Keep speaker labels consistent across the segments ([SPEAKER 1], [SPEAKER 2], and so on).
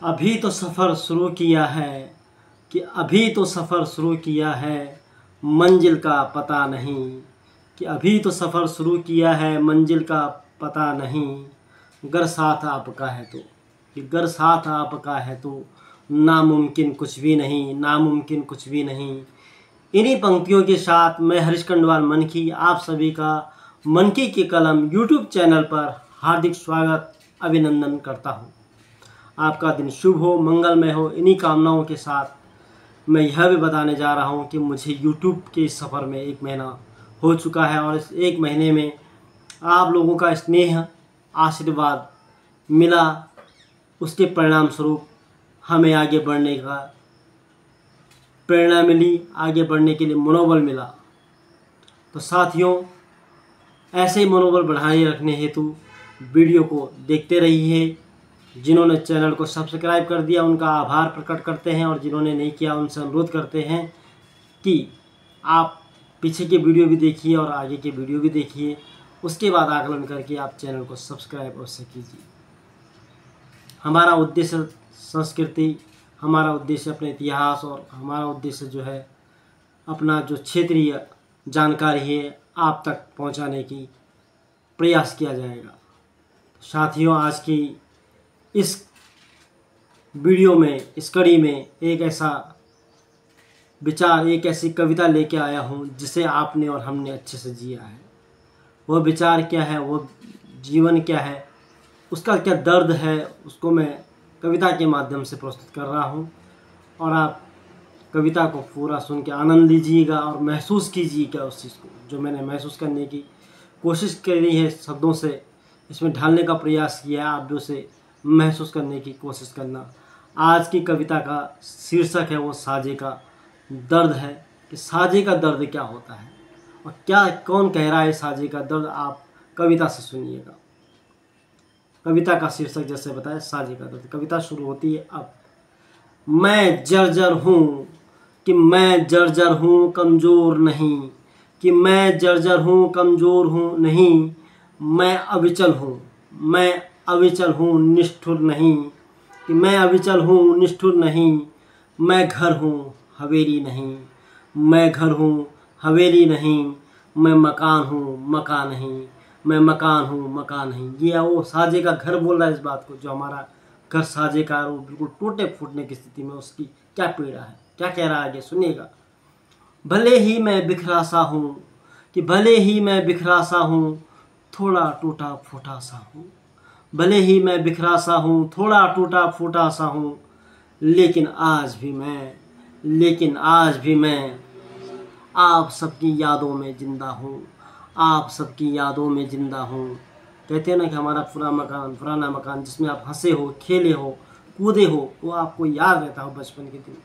[SPEAKER 1] अभी तो सफ़र शुरू किया है कि अभी तो सफ़र शुरू किया है, मंजिल का पता नहीं। कि अभी तो सफ़र शुरू किया है, मंजिल का पता नहीं। गर साथ आपका है तो, कि गर साथ आपका है तो नामुमकिन कुछ भी नहीं, नामुमकिन कुछ भी नहीं। इन्हीं पंक्तियों के साथ मैं हरीश खंडवाल मनकी आप सभी का मनकी की कलम यूट्यूब चैनल पर हार्दिक स्वागत अभिनंदन करता हूँ। आपका दिन शुभ हो, मंगलमय हो। इन्हीं कामनाओं के साथ मैं यह भी बताने जा रहा हूँ कि मुझे यूट्यूब के सफ़र में 1 महीना हो चुका है और इस 1 महीने में आप लोगों का स्नेह आशीर्वाद मिला। उसके परिणाम स्वरूप हमें आगे बढ़ने का प्रेरणा मिली, आगे बढ़ने के लिए मनोबल मिला। तो साथियों, ऐसे ही मनोबल बढ़ाए रखने हेतु वीडियो को देखते रहिए। जिन्होंने चैनल को सब्सक्राइब कर दिया उनका आभार प्रकट करते हैं और जिन्होंने नहीं किया उनसे अनुरोध करते हैं कि आप पीछे के वीडियो भी देखिए और आगे के वीडियो भी देखिए। उसके बाद आकलन करके आप चैनल को सब्सक्राइब अवश्य कीजिए। हमारा उद्देश्य संस्कृति, हमारा उद्देश्य अपने इतिहास और हमारा उद्देश्य जो है अपना जो क्षेत्रीय जानकारी है आप तक पहुंचाने की प्रयास किया जाएगा। साथियों, आज की इस वीडियो में, इस कड़ी में एक ऐसा विचार, एक ऐसी कविता लेके आया हूँ जिसे आपने और हमने अच्छे से जिया है। वह विचार क्या है, वो जीवन क्या है, उसका क्या दर्द है, उसको मैं कविता के माध्यम से प्रस्तुत कर रहा हूँ। और आप कविता को पूरा सुन के आनंद लीजिएगा और महसूस कीजिएगा उस चीज़ को जो मैंने महसूस करने की कोशिश करी है, शब्दों से इसमें ढालने का प्रयास किया है। आप भी उसे महसूस करने की कोशिश करना। आज की कविता का शीर्षक है वो साजे का दर्द है। कि साजे का दर्द क्या होता है और क्या कौन कह रहा है साजे का दर्द, आप कविता से सुनिएगा। कविता का शीर्षक जैसे बताया, साजे का दर्द। कविता शुरू होती है अब। मैं जर्जर हूँ कि मैं जर्जर हूँ, कमज़ोर नहीं। कि मैं जर्जर हूँ, कमज़ोर हूँ नहीं। मैं अविचल हूँ, मैं अविचल हूँ, निष्ठुर नहीं। कि मैं अविचल हूँ, निष्ठुर नहीं। मैं घर हूँ, हवेली नहीं। मैं घर हूँ, हवेली नहीं। मैं मकान हूँ, मकान नहीं। मैं मकान हूँ, मकान नहीं। ये वो साजे का घर बोल रहा है इस बात को, जो हमारा घर साजे का वो बिल्कुल टूटे फूटने की स्थिति में, उसकी क्या पीड़ा है, क्या कह रहा है आगे सुनिएगा। भले ही मैं बिखरा सा हूँ, कि भले ही मैं बिखरा सा हूँ, थोड़ा टूटा फूटा सा हूँ। भले ही मैं बिखरा सा हूँ, थोड़ा टूटा फूटा सा हूँ, लेकिन आज भी मैं आप सबकी यादों में ज़िंदा हूँ। आप सबकी यादों में ज़िंदा हूँ। कहते हैं ना कि हमारा पुराना मकान जिसमें आप हंसे हो, खेले हो, कूदे हो, वो आपको याद रहता हो बचपन के दिन।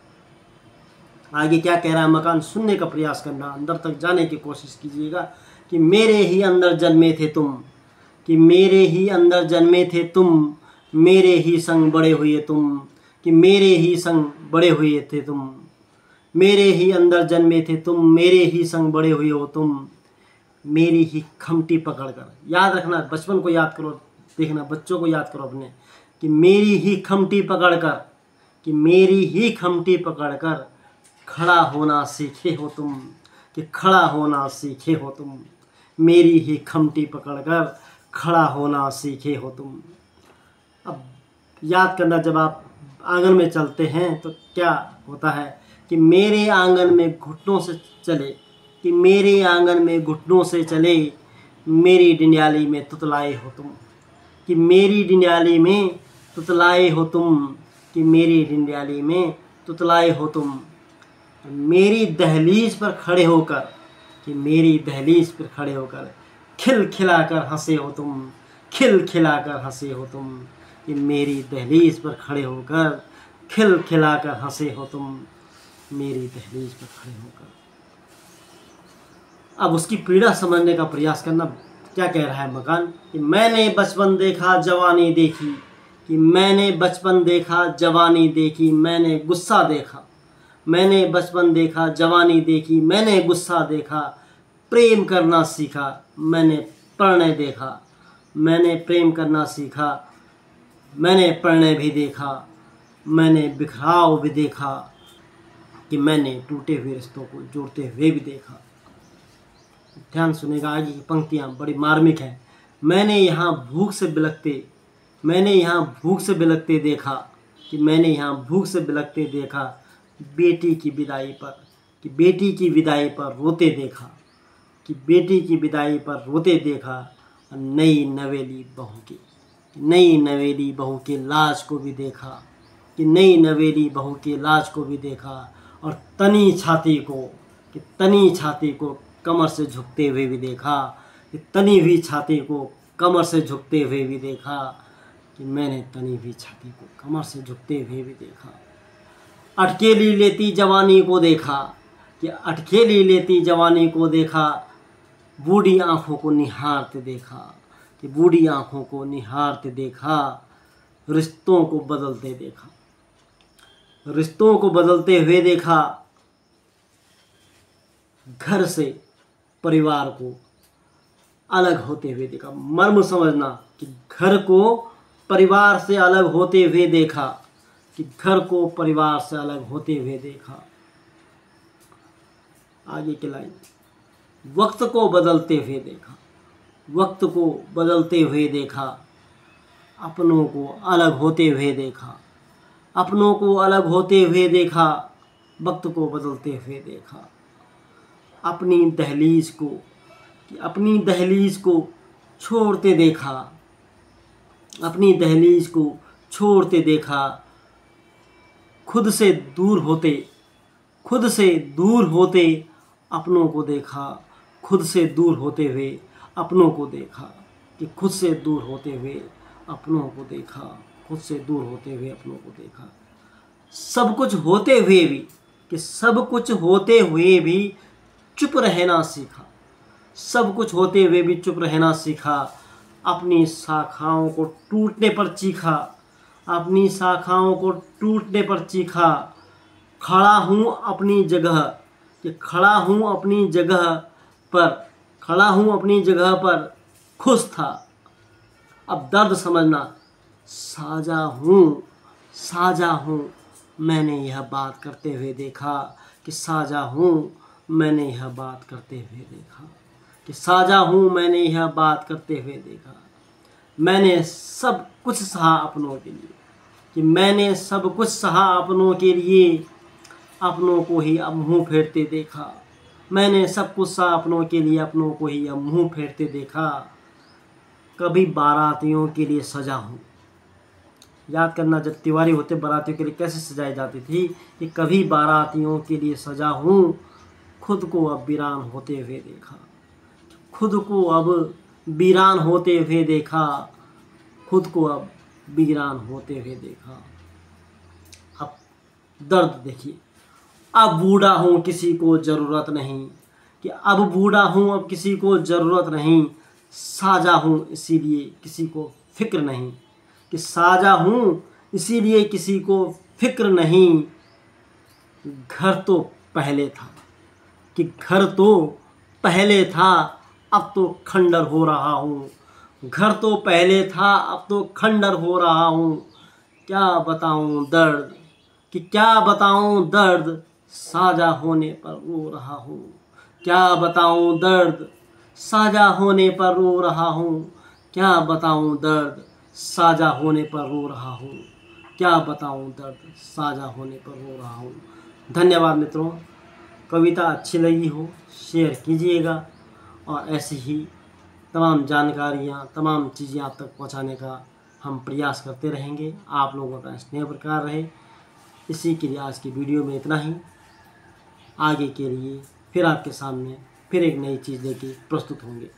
[SPEAKER 1] आगे क्या कह रहा है मकान, सुनने का प्रयास करना, अंदर तक जाने की कोशिश कीजिएगा। कि मेरे ही अंदर जन्मे थे तुम, कि मेरे ही अंदर जन्मे थे तुम, मेरे ही संग बड़े हुए तुम। कि मेरे ही संग बड़े हुए थे तुम, मेरे ही अंदर जन्मे थे तुम, मेरे ही संग बड़े हुए हो तुम। मेरी ही खमटी पकड़कर, याद रखना, बचपन को याद करो, देखना बच्चों को याद करो अपने। कि मेरी ही खमटी पकड़कर, कि मेरी ही खमटी पकड़कर खड़ा होना सीखे हो तुम। कि खड़ा होना सीखे हो तुम। मेरी ही खमटी पकड़कर खड़ा होना सीखे हो तुम। अब याद करना, जब आप आंगन में चलते हैं तो क्या होता है कि मेरे आंगन में घुटनों से चले। कि मेरे आंगन में घुटनों से चले, मेरी डिंडियाली में तुतलाए हो तुम। कि मेरी डिंडियाली में तुतलाए हो तुम। कि मेरी डिंडियाली में तुतलाए हो तुम। मेरी दहलीज पर खड़े होकर, कि मेरी दहलीज पर खड़े होकर खिलखिलाकर हंसे हो तुम। खिलखिलाकर हंसे हो तुम। कि मेरी दहलीज पर खड़े होकर खिलखिलाकर हंसे हो तुम। मेरी दहलीज पर खड़े होकर। अब उसकी पीड़ा समझने का प्रयास करना। क्या कह रहा है मकान, कि मैंने बचपन देखा, जवानी देखी। कि मैंने बचपन देखा, जवानी देखी। मैंने गुस्सा देखा, मैंने बचपन देखा, जवानी देखी। मैंने गुस्सा देखा, प्रेम करना सीखा। मैंने प्रणय देखा, मैंने प्रेम करना सीखा। मैंने प्रणय भी देखा। मैंने बिखराव भी देखा, कि मैंने टूटे हुए रिश्तों को जोड़ते हुए भी देखा। ध्यान सुनेगा, आगे की पंक्तियाँ बड़ी मार्मिक हैं। मैंने यहाँ भूख से बिलखते देखा, कि मैंने यहाँ भूख से बिलखते देखा, बेटी की विदाई पर, कि बेटी की विदाई पर रोते देखा, कि बेटी की विदाई पर रोते देखा। नई नवेली बहू की लाश को भी देखा, कि नई नवेली बहू की लाश को भी देखा। और तनी छाती को कमर से झुकते हुए भी देखा, कि तनी हुई छाती को कमर से झुकते हुए भी देखा, कि मैंने तनी हुई छाती को कमर से झुकते हुए भी देखा। अटकेली लेती जवानी को देखा, कि अटकेली लेती जवानी को देखा। बूढ़ी आँखों को निहारते देखा, कि बूढ़ी आँखों को निहारते देखा। रिश्तों को बदलते हुए देखा। घर से परिवार को अलग होते हुए देखा। मर्म समझना, कि घर को परिवार से अलग होते हुए देखा, कि घर को परिवार से अलग होते हुए देखा। आगे की लाइन, वक्त को बदलते हुए देखा। अपनों को अलग होते हुए देखा। वक्त को बदलते हुए देखा। अपनी दहलीज को छोड़ते देखा। खुद से दूर होते अपनों को देखा। खुद से दूर होते हुए अपनों को देखा, कि खुद से दूर होते हुए अपनों को देखा। सब कुछ होते हुए भी चुप रहना सीखा। अपनी शाखाओं को टूटने पर चीखा। खड़ा हूँ अपनी जगह पर खुश था। अब दर्द समझना, साजा हूँ मैंने यह बात करते हुए देखा, कि साजा हूँ मैंने यह बात करते हुए देखा। मैंने सब कुछ सहा अपनों के लिए, अपनों को ही अब मुँह फेरते देखा। मैंने सब कुछ सहा अपनों के लिए, अपनों को ही अब मुँह फेरते देखा। कभी बारातियों के लिए सजा हूँ। याद करना, जब तिवारी होते बारातियों के लिए कैसे सजाई जाती थी, कि कभी बारातियों के लिए सजा हूँ। खुद को अब वीरान होते हुए देखा। अब दर्द देखिए। अब बूढ़ा हूँ किसी को ज़रूरत नहीं, कि अब बूढ़ा हूँ अब किसी को ज़रूरत नहीं। साजा हूँ इसीलिए किसी को फिक्र नहीं, कि साजा हूँ इसीलिए किसी को फिक्र नहीं। घर तो पहले था, अब तो खंडर हो रहा हूँ। क्या बताऊँ दर्द, साजा होने पर रो रहा हूँ। क्या बताऊँ दर्द, साजा होने पर रो रहा हूँ। धन्यवाद मित्रों। कविता अच्छी लगी हो शेयर कीजिएगा, और ऐसी ही तमाम जानकारियाँ, तमाम चीज़ें आप तक पहुँचाने का हम प्रयास करते रहेंगे। आप लोगों का स्नेह बरकरार रहे, इसी के लिए आज की वीडियो में इतना ही। आगे के लिए फिर आपके सामने फिर एक नई चीज़ लेके प्रस्तुत होंगे।